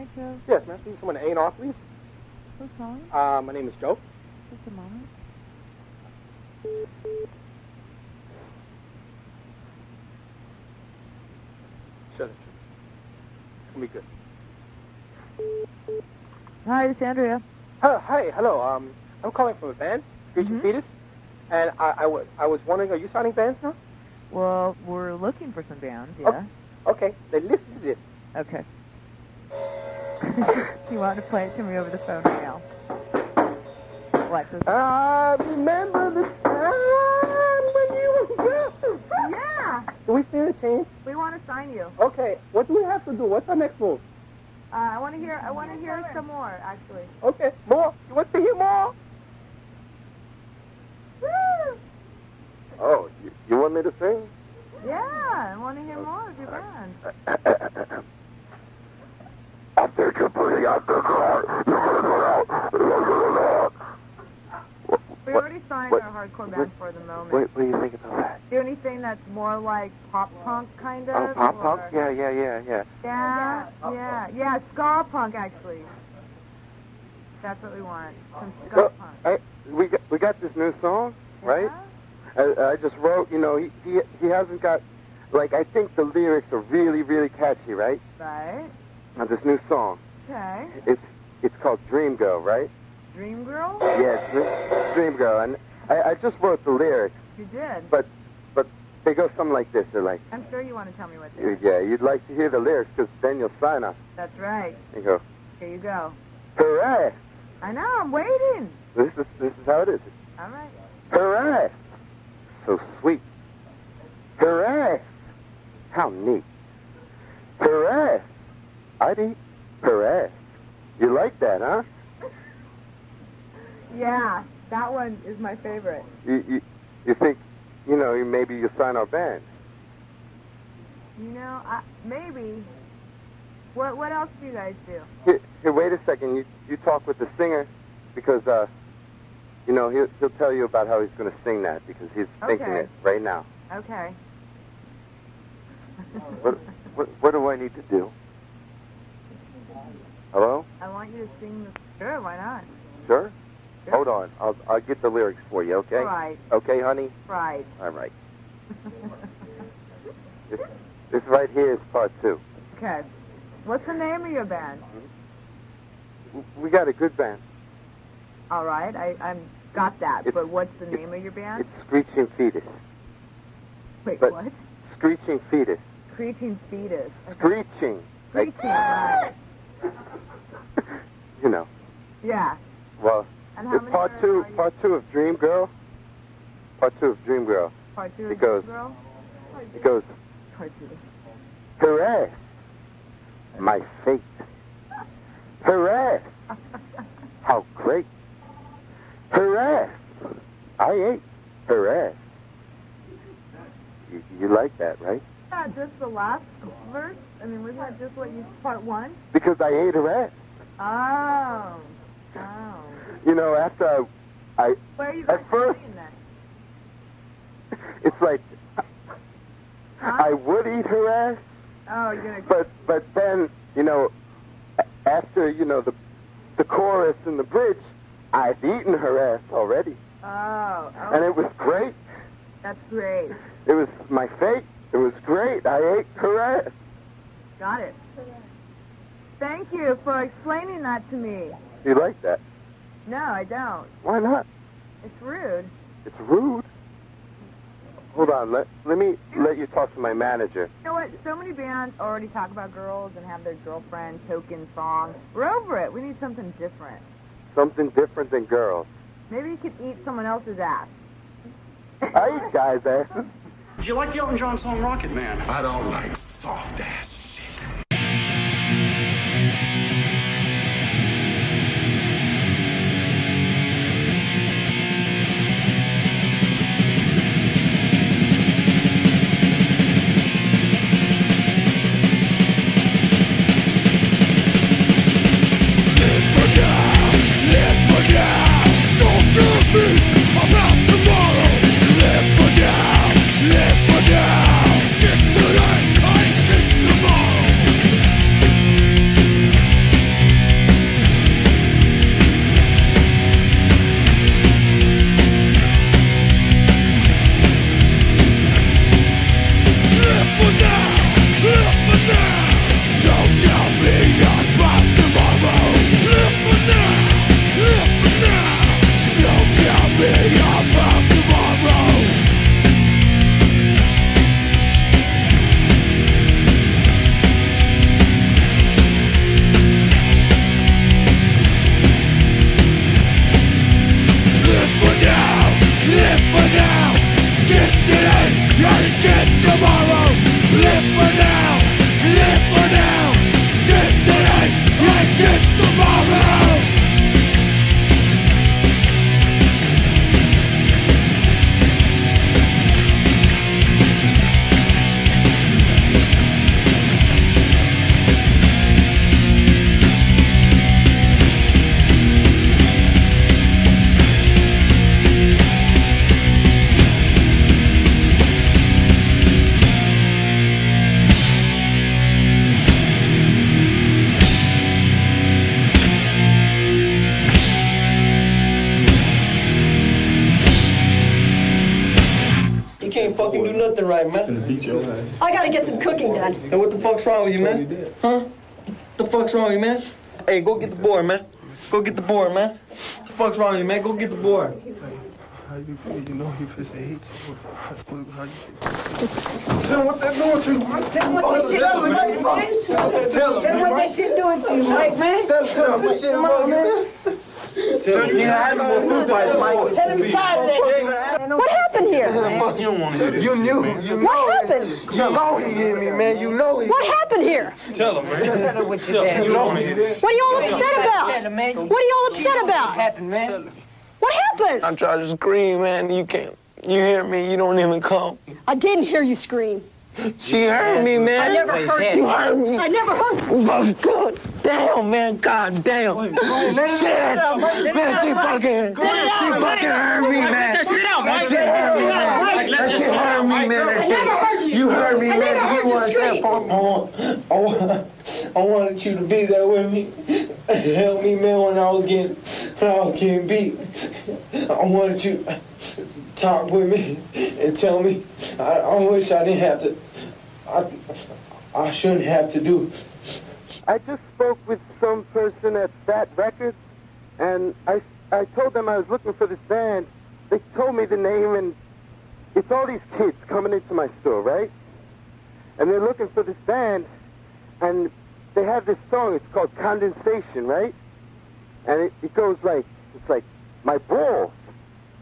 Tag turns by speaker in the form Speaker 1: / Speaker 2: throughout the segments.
Speaker 1: Hi, Joe.
Speaker 2: Yes, may I speak to someone at A&R, please?
Speaker 1: Who's calling?
Speaker 2: My name is Joe.
Speaker 1: Just a moment.
Speaker 2: Shut it. It's gonna be good.
Speaker 1: Hi, it's Andrea.
Speaker 2: Hi, hello. I'm calling from a band, Screeching Fetus, and I was wondering, are you signing bands now?
Speaker 1: Well, we're looking for some bands, yeah.
Speaker 2: Okay, then listen to this.
Speaker 1: Okay. You want to play it to me over the phone right now? What?
Speaker 2: I remember the time when you were good.
Speaker 1: Yeah!
Speaker 2: Do we stand a chance?
Speaker 1: We want to sign you.
Speaker 2: Okay, what do we have to do? What's our next move?
Speaker 1: I want to hear some more, actually.
Speaker 2: Okay, more? You want to hear more?
Speaker 1: Woo!
Speaker 3: Oh, you want me to sing?
Speaker 1: Yeah, I want to hear more of your band.
Speaker 3: I'll take you pretty out the car.
Speaker 1: We already signed our hardcore band for the moment.
Speaker 3: What do you think about that?
Speaker 1: Do anything that's more like pop punk, kind of?
Speaker 3: Oh, pop punk?
Speaker 1: or-
Speaker 3: Yeah.
Speaker 1: Yeah, ska punk, actually. That's what we want. Some ska punk.
Speaker 3: We got this new song, right?
Speaker 1: Yeah?
Speaker 3: I just wrote, he hasn't got, I think the lyrics are really, really catchy, right?
Speaker 1: Right.
Speaker 3: Now, this new song,
Speaker 1: Okay.
Speaker 3: it's called Dream Girl, right?
Speaker 1: Dream Girl?
Speaker 3: Yeah, Dream Girl, and I just wrote the lyrics,
Speaker 1: You did.
Speaker 3: but they go something like this. They're like,
Speaker 1: I'm sure you want to tell me what they are.
Speaker 3: yeah, you'd like to hear the lyrics, because then you'll sign us.
Speaker 1: That's right.
Speaker 3: You go,
Speaker 1: Here you go.
Speaker 3: hooray!
Speaker 1: I know, I'm waiting.
Speaker 3: This is how it is.
Speaker 1: All right.
Speaker 3: Hooray! So sweet. Hooray! How neat. Hooray! I'd eat hooray. You like that, huh?
Speaker 1: Yeah, that one is my favorite.
Speaker 3: You think, maybe you sign our band?
Speaker 1: Maybe. What else do you guys do?
Speaker 3: Here, wait a second. You talk with the singer, because he'll tell you about how he's going to sing that, because he's thinking it right now.
Speaker 1: Okay.
Speaker 3: What do I need to do? Hello?
Speaker 1: I want you to sing the... Sure, why not?
Speaker 3: Sure?
Speaker 1: Sure.
Speaker 3: Hold on. I'll get the lyrics for you, okay?
Speaker 1: Right.
Speaker 3: Okay, honey?
Speaker 1: Right.
Speaker 3: All right. This right here is part 2.
Speaker 1: Okay. What's the name of your band?
Speaker 3: We got a good band.
Speaker 1: All right, I'm got that, but what's the name of your band?
Speaker 3: It's Screeching Fetus.
Speaker 1: Wait,
Speaker 3: but-
Speaker 1: what?
Speaker 3: Screeching Fetus.
Speaker 1: Screeching Fetus. Okay.
Speaker 3: Screeching.
Speaker 1: Screeching, right. Yeah.
Speaker 3: Well,
Speaker 1: And how
Speaker 3: it's
Speaker 1: many
Speaker 3: part
Speaker 1: are
Speaker 3: 2
Speaker 1: you-
Speaker 3: part 2 of Dream Girl. Part 2 of Dream Girl.
Speaker 1: Part 2
Speaker 3: It
Speaker 1: of
Speaker 3: goes-
Speaker 1: Girl?
Speaker 3: It goes,
Speaker 1: Part 2.
Speaker 3: hooray, my fate. Hooray, how great. Hooray, I ate. Hooray. You like that, right?
Speaker 1: Yeah, just the last verse? I mean, wasn't that just what you... Part 1?
Speaker 3: Because I ate hooray.
Speaker 1: Oh.
Speaker 3: After I
Speaker 1: Where are you going
Speaker 3: At first-
Speaker 1: to then?
Speaker 3: it's like,
Speaker 1: Huh?
Speaker 3: I would eat hooray,
Speaker 1: Oh, you're going to...
Speaker 3: but then, after, the chorus and the bridge, I've eaten her ass already.
Speaker 1: Oh.
Speaker 3: And it was great.
Speaker 1: That's great.
Speaker 3: It was my fate. It was great. I ate her ass.
Speaker 1: Got it. Thank you for explaining that to me.
Speaker 3: You like that?
Speaker 1: No, I don't.
Speaker 3: Why not?
Speaker 1: It's rude.
Speaker 3: It's rude. Hold on. Let me let you talk to my manager.
Speaker 1: You know what? So many bands already talk about girls and have their girlfriend token songs. We're over it. We need something different.
Speaker 3: Something different than girls.
Speaker 1: Maybe you could eat someone else's ass.
Speaker 3: I eat guys' asses.
Speaker 4: Do you like the Elton John song Rocket Man?
Speaker 5: I don't like soft ass shit.
Speaker 6: I gotta get some cooking done.
Speaker 7: Hey, what the fuck's wrong with you, man? Huh? The fuck's wrong with you, man? Hey, go get the board, man. Go get the board, man. What the fuck's wrong with you, man? Go get the board.
Speaker 8: How you feel? You know he fits hate. How you feel? Tell him what they're doing to you, man.
Speaker 6: Tell him what they shit doing to you, man.
Speaker 8: Tell him,
Speaker 6: What they shit doing to you, Mike, man.
Speaker 8: Tell him this shit, man. Tell him you had more food fight, Mike.
Speaker 6: Tell him he's tired of this. What happened here?
Speaker 8: You don't want to do this. You knew. You know.
Speaker 6: What happened?
Speaker 8: You know he hit me, man. You know he.
Speaker 6: What happened here?
Speaker 8: Tell him, man. Tell him what you did. You know he did.
Speaker 6: What are you all upset about? What are you all upset about?
Speaker 7: What happened, man?
Speaker 6: What happened?
Speaker 7: I tried to scream, man. You can't. You hear me? You don't even come.
Speaker 6: I didn't hear you scream.
Speaker 7: She heard me, man.
Speaker 6: I never heard
Speaker 7: you. Heard me.
Speaker 6: I never heard you.
Speaker 7: Oh, God damn, man. God damn. Shit. Man, she fucking heard me, man. That shit heard me, man. That shit heard me, man. That shit. You heard me, man. You weren't there for I wanted you to be there with me. Help me, man, when I was getting beat. I wanted you to talk with me and tell me. I wish I didn't have to. I shouldn't have to do.
Speaker 3: I just spoke with some person at Fat Records, and I told them I was looking for this band. They told me the name, and it's all these kids coming into my store, right? And they're looking for this band, and they have this song. It's called Condensation, right? And it goes like, it's like, my balls,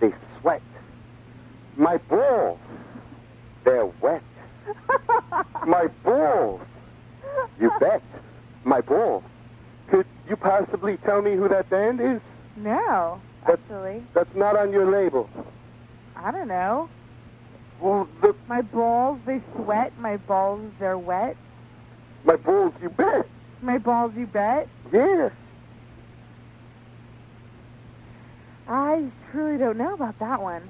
Speaker 3: they sweat. My balls, they're wet. My balls, you bet. My balls. Could you possibly tell me who that band is?
Speaker 1: No, actually.
Speaker 3: That's not on your label.
Speaker 1: I don't know.
Speaker 3: Well,
Speaker 1: My balls, they sweat. My balls, they're wet.
Speaker 3: my balls, you bet.
Speaker 1: My balls, you bet.
Speaker 3: Yeah.
Speaker 1: I truly don't know about that one.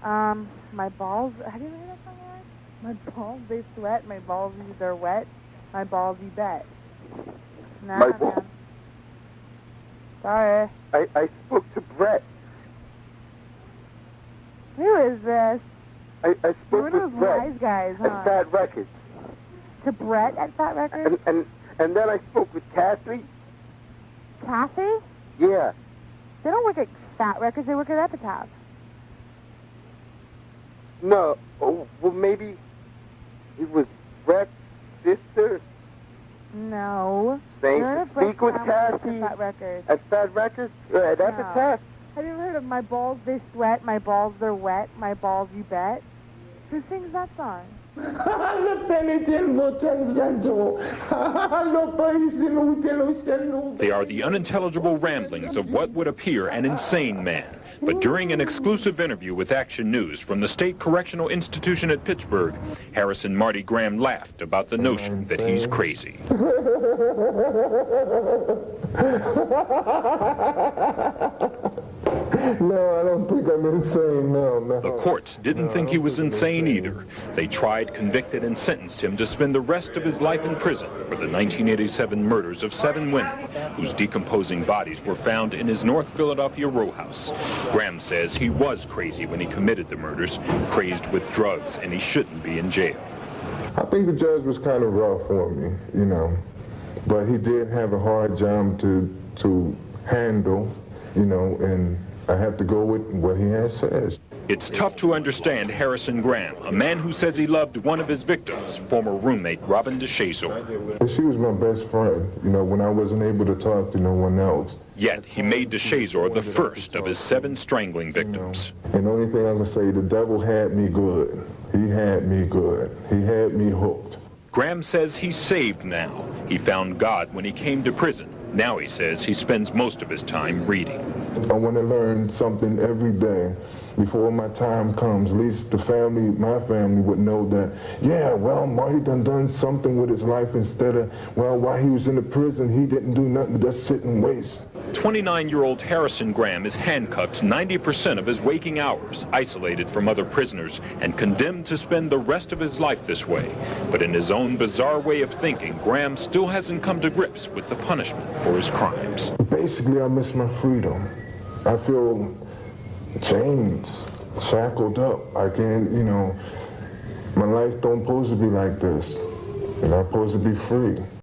Speaker 1: My balls, have you ever heard that song? My balls, they sweat. My balls, they're wet. My balls, you bet. Nah,
Speaker 3: My balls.
Speaker 1: man. Sorry.
Speaker 3: I spoke to Brett.
Speaker 1: Who is this?
Speaker 3: I
Speaker 1: You're
Speaker 3: spoke
Speaker 1: one of
Speaker 3: with
Speaker 1: those
Speaker 3: Brett
Speaker 1: wise guys,
Speaker 3: at
Speaker 1: huh?
Speaker 3: Fat Records.
Speaker 1: To Brett at Fat Records?
Speaker 3: And then I spoke with Kathy.
Speaker 1: Kathy?
Speaker 3: Yeah.
Speaker 1: They don't work at Fat Records, they work at Epitaph.
Speaker 3: No. Oh, well, maybe it was Brett's sister.
Speaker 1: No.
Speaker 3: Saying
Speaker 1: None
Speaker 3: to
Speaker 1: of Brett's
Speaker 3: speak with
Speaker 1: family works
Speaker 3: Kathy
Speaker 1: at Fat Records.
Speaker 3: at Fat Records? At
Speaker 1: No.
Speaker 3: Epitaph?
Speaker 1: Have you ever heard of My Balls, They Sweat, My Balls, They're Wet, My Balls, You Bet? Who sings that song?
Speaker 9: They are the unintelligible ramblings of what would appear an insane man. But during an exclusive interview with Action News from the State Correctional Institution at Pittsburgh, Harrison Marty Graham laughed about the notion that he's crazy.
Speaker 8: No, I don't think I'm insane. No.
Speaker 9: The courts didn't think he was insane either. They tried, convicted, and sentenced him to spend the rest of his life in prison for the 1987 murders of 7 women whose decomposing bodies were found in his North Philadelphia row house. Graham says he was crazy when he committed the murders, crazed with drugs, and he shouldn't be in jail.
Speaker 8: I think the judge was kind of rough on me, you know, but he did have a hard job to handle, you know, and I have to go with what he has said.
Speaker 9: It's tough to understand Harrison Graham, a man who says he loved one of his victims, former roommate Robin DeShazor.
Speaker 8: She was my best friend, you know, when I wasn't able to talk to no one else.
Speaker 9: Yet he made DeShazor the first of his 7 strangling victims.
Speaker 8: And the only thing I can say, the devil had me good. He had me good. He had me hooked.
Speaker 9: Graham says he's saved now. He found God when he came to prison. Now he says he spends most of his time reading.
Speaker 8: I want to learn something every day before my time comes. At least the family, my family would know that, yeah, well, Marty done something with his life instead of, well, while he was in the prison, he didn't do nothing, just sit and waste.
Speaker 9: 29-year-old Harrison Graham is handcuffed 90% of his waking hours, isolated from other prisoners, and condemned to spend the rest of his life this way. But in his own bizarre way of thinking, Graham still hasn't come to grips with the punishment for his crimes.
Speaker 8: Basically, I miss my freedom. I feel chained, shackled up. I can't, you know, My life don't supposed to be like this. And I'm supposed to be free.